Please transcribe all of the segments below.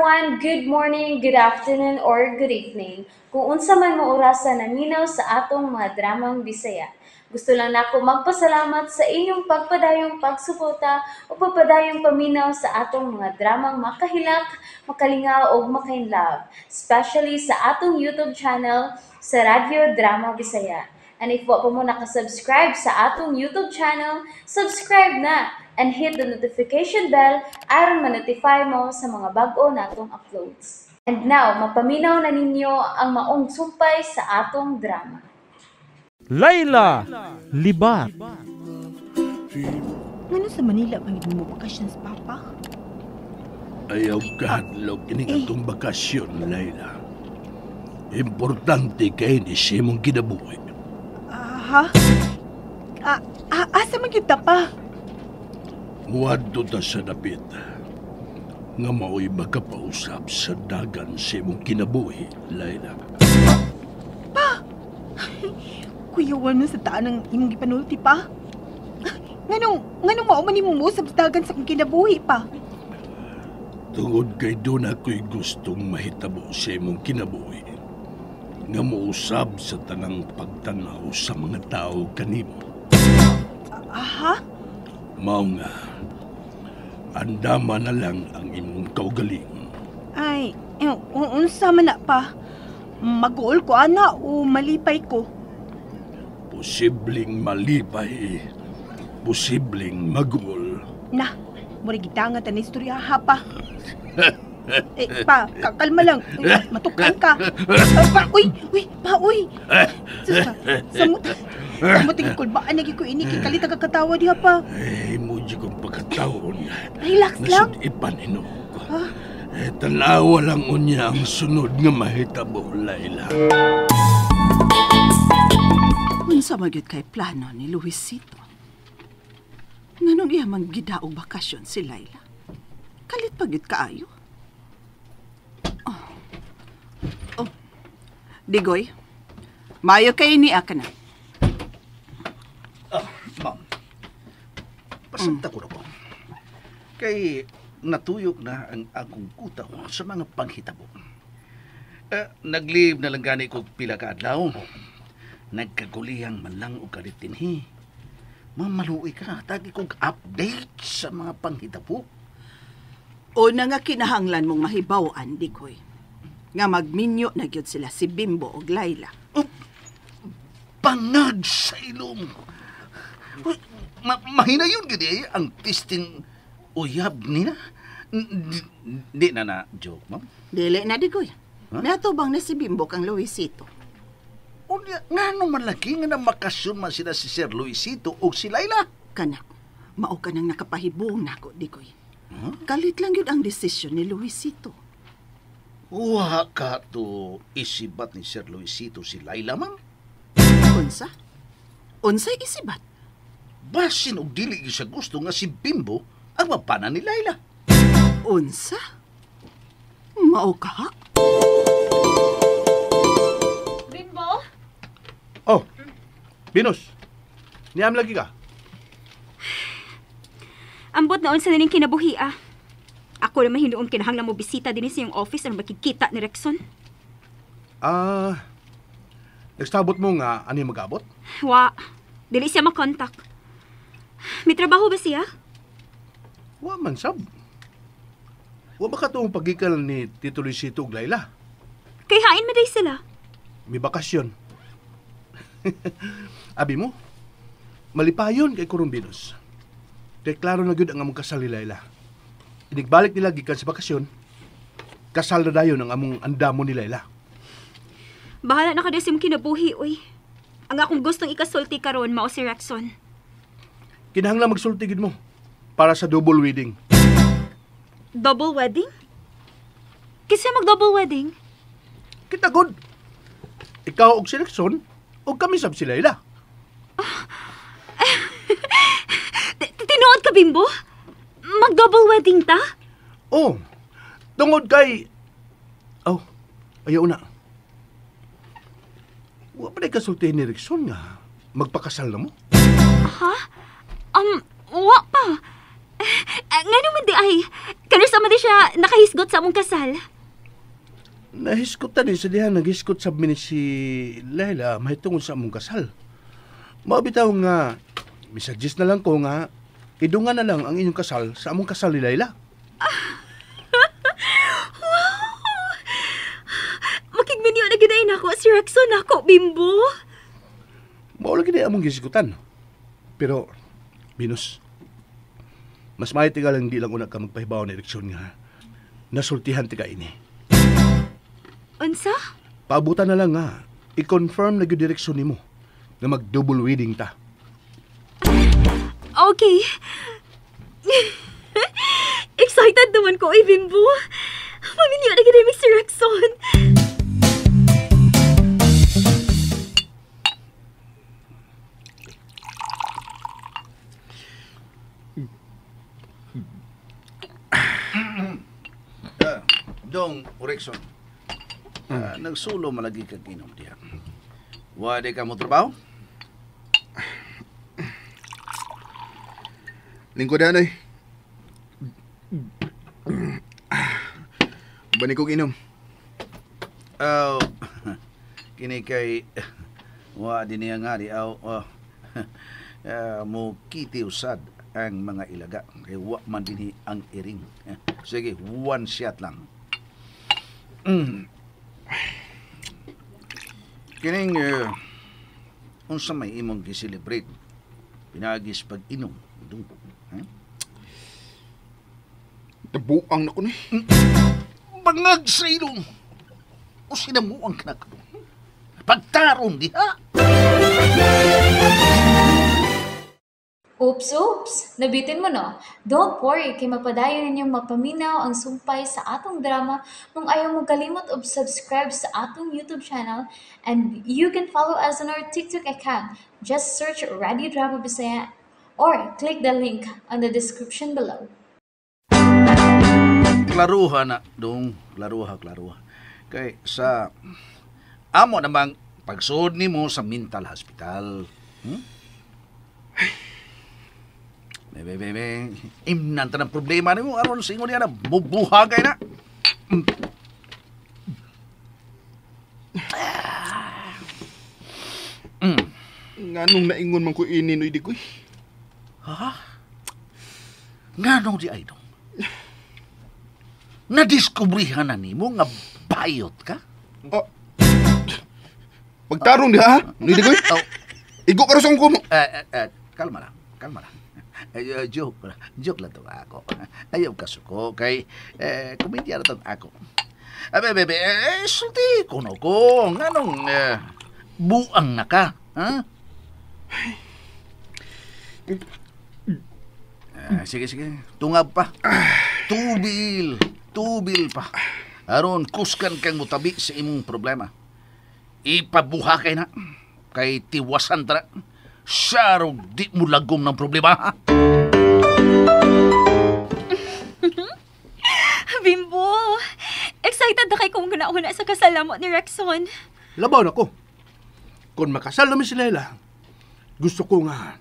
everyone, good morning, good afternoon, or good evening. Kung unsa man mo orasan naminaw sa atong mga dramang Bisaya. Gusto lang nako magpasalamat sa inyong pagpadayong pagsuporta o pagpadayong paminaw sa atong mga dramang makahilak, makalingaw o makainlove, especially sa atong YouTube channel sa Radyo Drama Bisaya. And if wa pa mo nakasubscribe sa atong YouTube channel, subscribe na and hit the notification bell aron ma-notify mo sa mga bag-o natong uploads. And now, mapaminaw na ninyo ang maong sumpay sa atong drama. Layla Libat. Ngano sa Manila pangid mo bakasyon sa papa? Ayaw kahadlok ining atong bakasyon, Layla. Importante kay ni siya mong kinabuhi. Ha? Asa man kita pa? Muadto ta sa dapit. Nga mao'y makapausap sa dagan siya mong kinabuhi, Layla. Kuyawan mo sa taan ng imong gipanulti pa? Nganong mao man imong muusap sa dagan sa kong kinabuhi pa? Tungod kay doon ako'y gustong mahitabo siya mong kinabuhi. Nga mausap sa tanang pagtanaw sa mga tao kanimo. Ha? Mao nga, andama na lang ang imong kaugaling. Ay, unsa man na pa? Mag-uol ko ana o malipay ko? Posibleng malipay, posibleng magul. Na, murag gitangan ta ni istorya ha pa. Kalma lang. Matukan ka. Uy. Samuting kulbaan lagi ko ini kikalit ang katawa diha pa. Muji kong pagkataon. Relax lang. Nasud ipanino ko. Tanawa lang unya ang sunod nga mahitabo, Layla. Unsa magyud kay plano ni Luisito? Nganong iya man gidaog bakasyon si Layla? Kalit pagyud kaayo. Digoy, mayo kay ni ka na. Ma'am, pasabta ko na po. Kay natuyok na ang akong kutaw sa mga panghitabo. Nag-leave na lang gani ko pila ka adlaw. Nagkagulihang man lang o kalitinhi. Mamaluoy ka, tagi kong update sa mga panghitabo. Una nga kinahanglan mong mahibawan, Digoy. Nga magminyo na gyud sila si Bimbo o Layla. Pangad sa ilong. Mahina yun gini ang tisting uyab nila. Di na joke, ma'am. Dili na, Digoy. Huh? Natubang na si Bimbo kang Luisito. Nga nung malaki nga na makasyon man sila si Sir Luisito o si Layla. Kanak, mao ka nang nakapahibong nako, Digoy. Huh? Kalit lang yun ang desisyon ni Luisito. Uha ka to isibat ni Sir Luisito si Layla, ma'am. Unsa? Unsay isibat? Basin og dili siya gusto nga si Bimbo ang mapana ni Layla. Unsa? Mao ka ha? Bimbo? Oh, Binus. Niyam lagi ka. Ambot na unsa na ning kinabuhi ah. Ako naman hinuon kinahanglan mo bisita din sa iyong office ang makikita ni Rexon. Nagsabot mo nga ano yung mag-abot? Wa, dili siya makontak. May trabaho ba siya? Wa man sab. Wa ba ka itong pagikal ni Tito Luisito ug Layla? Kay hain maday sila. May bakasyon. Abi mo, malipayon kay Corumbinos. Kay klaro na gyud ang among kasal ni Layla. Inigbalik nila gikan sa bakasyon, kasal na dayon ang among andamo ni Layla. Bahala na kada sa imong kinabuhi, uy. Ang akong gustong ikasulti karon mao si Rexon. Kinahanglan magsulti gid mo para sa double wedding. Double wedding? Kasi mag-double wedding? Kita good. Ikaw og si Rexon, og kami sab si Layla. Tinuod ka, Bimbo? Mag-double wedding ta? Oh, tungod kay... Oh, ayaw na. Wa pa na kasultihin ni Rexon nga magpakasal na mo. Ha? Wa pa. Nga naman di ay, kanus naman di siya nakahisgot sa among kasal. Nahiskot tani sa diha naghiskot sa ni si Laila mahitungod sa among kasal. Mabitaw nga misagis na lang ko nga idungan na lang ang inyong kasal sa among kasal ni Laila. Makigminyo na ginayin ako si Rexon ako, Bimbo. Mao lagi di among gisikutan. Pero Venus, mas maiti ka lang di lang una ka magpahibaw na eleksyon nga nasultihan ti ka ini. Unsa? Paabutan na lang nga i-confirm na yung direksyon nimo na mag-double wedding ta. Okay. Excited naman ko, Bimbo. Maminyo na ginayin si Rexon. Dong, Orexon. Nagsulo malagi kag inom diha. Wade ka mo trabaho? Lingkod na, Noy. Bani kong inom. Oh, kini kay wade niya nga di mo kiti usad ang mga ilaga. Kay wa man dinhi ang iring. Sige, one shot lang. Kining unsa may imong gi-celebrate pinagis pag inom dung. Nabuang na ko, Noy. Bangag sa ilong. O sinamuang ka na ka. Pagtarong diha. Oops! Nabitin mo no? Don't worry, kay mapadayon ninyong mapaminaw ang sumpay sa atong drama kung ayaw mo kalimot og subscribe sa atong YouTube channel and you can follow us on our TikTok account. Just search Radio Drama Bisaya or click the link on the description below. Klaruha na dong. Klaruha. Kay sa amo namang pagsuod nimo sa mental hospital. Bebe, imnan ta ng problema nimo aron sa ingon niya na bubuhagay na. Nganong naingon man ko ini, Noy, di koy. Ha? Nganong di ay dong? Nadiskubrihan na nimo nga bayot ka? Oh. Pagtarong di, ha? Noy, di koy. Oh, Igo ka rasong ko mo. kalma lang. Joke lang to ako. Ayaw ka suko kay komedya na to ako. Bebe, sulti ko no ko. Nganong buang na ka, ha? Sige. Tungab pa. Tubil pa. Aron kuskan kang mutabi sa imong problema. Ipabuha kay na. Kay tiwasan tara. Siya di mo lagom ng problema. Bimbo, excited na kay kung ganauna sa kasalamot ni Rexon. Labaw na ko. Kung makasal namin si Laila, gusto ko nga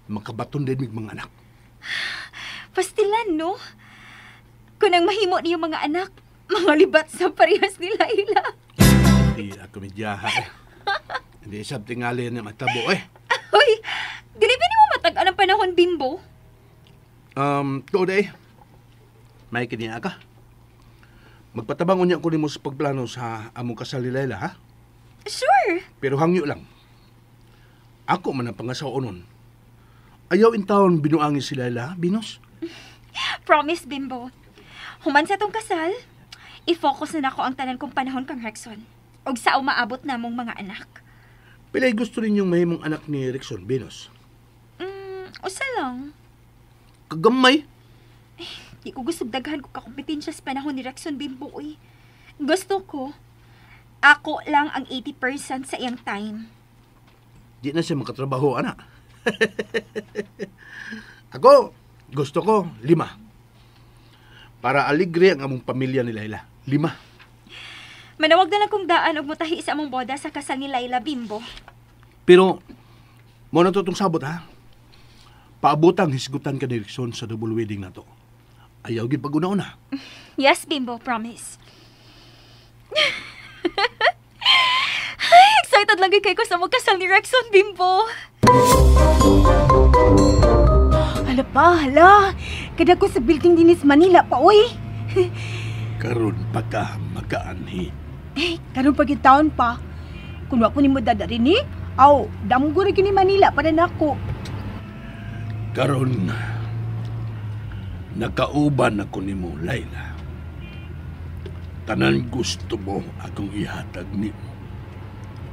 makabaton din mga anak. Pastilan, no? Kung ang mahimo niyo mga anak, mga libat sa parehas ni Laila. Hindi ako medyaha eh. Hindi isab tingali na matabo eh. Hoy, dili ba ni mo matag-an ang panahon, Bimbo? Today, may kiniya ka. Magpatabang unya ko nimo sa pagplano sa among kasal ni Laila, ha? Sure. Pero hangyo lang. Ako man ang pangasawa nun. Ayaw in taon binuangin si Laila, Binos? Promise, Bimbo. Human sa tong kasal, i-focus na nako ang tanan kong panahon kang Rexon. Og sa umaabot namong mga anak. Pilay gusto ninyong mahimong anak ni Rexon, Binos? Usa lang. Kagamay. Di ko gusto daghan ko kakompetensya sa panahon ni Rexon, Bimbo, uy. Gusto ko, ako lang ang 80% sa iyang time. Di na siya makatrabaho, anak. Ako, gusto ko 5. Para aligre ang among pamilya ni Laila. 5. Manawag na lang kong daan og mutahi sa among boda sa kasal ni Laila, Bimbo. Pero, mo na to itong sabot, ha? paabotang hisgutan ka ni Rickson sa double wedding na to. Ayaw gid pag-una-una. Yes, Bimbo, promise. Ay, excited lang kay ko sa magkasal ni Rexon, Bimbo. Hala. Kada ko sa building dinis Manila pa, oy. Karon pa ka makaanhi. Karon pag taon pa. Kung wa ko nimo dadarinig, damgo ra ni Manila para nako. Karon nakauban ako nimo, Laila. Tanan gusto mo akong ihatag nimo.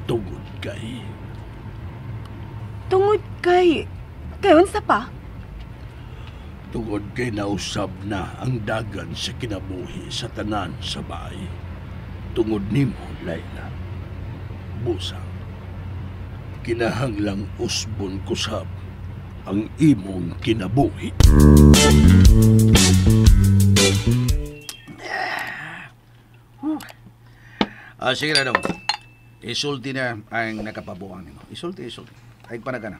Tungod kay Tungod kay unsa pa? tungod kay nausab na ang dagan sa kinabuhi sa tanan sa bahay. Tungod nimo, Laila. Busa. Kinahanglang usbon kusab ang imong kinabuhi. Sige na daw. Isulti na ang nakapabuang nimo. Isulti. Ay panaga na.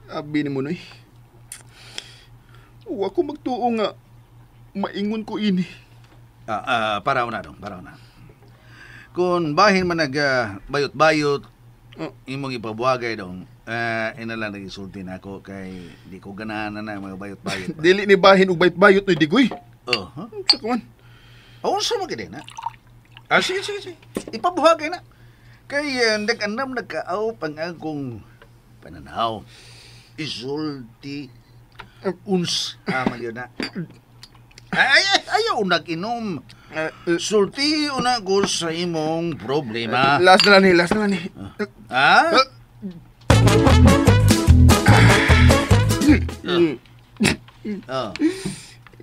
Abi ni mo, Noy. Wa ko magtuo nga maingon ko ini. Para na. Kung bahin man bayot-bayot, imong ipabuhagay dong, inalang nag-isulti na ako kay di ko ganahan na mga bayot-bayot. Dili ni bahin og bayt-bayot, Noy Digoy. Sa kuman. Sa mga din, ha? Sige. Ipabuhagay na. Kay nag-anam nagkaaw pang akong pananaw. Isulti. Man yun na. Ayaw nag-inom. Sulti una ko sa imong problema. Last na ni. Ha?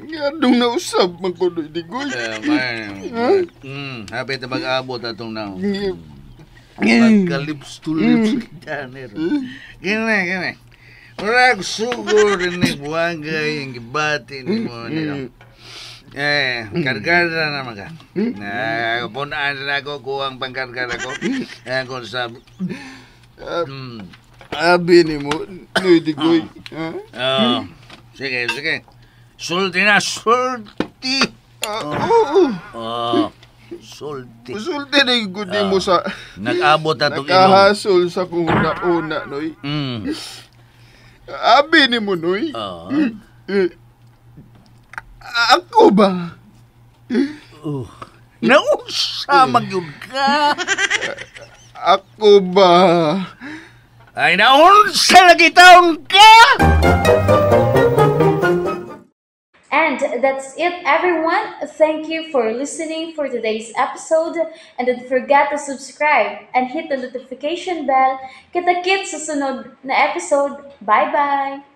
Yadong nausab man ko, Noy Digoy. Hapit na mag-abot atong now. Magka-lips to lips kita, Gini. Murag sugo rin ni buwagay yung gibati ni mo nito. Kargara naman ka. Punaan na ako kuwang pangkargara ko. Kung sabi... Abi ni mo, Noy Digoy. Sige. Sulti na, sulti! Sulti. Sulti na yung good mo sa... Nag-abot na itong inom. Nakahasol sa kung una, Noy. Abi ni mo, Noy. Ako ba? Nausamag yun ka. Ako ba? Ay, naunsa lagi taon ka! And that's it, everyone. Thank you for listening for today's episode. And don't forget to subscribe and hit the notification bell. Kita-kits sa sunod na episode. Bye-bye!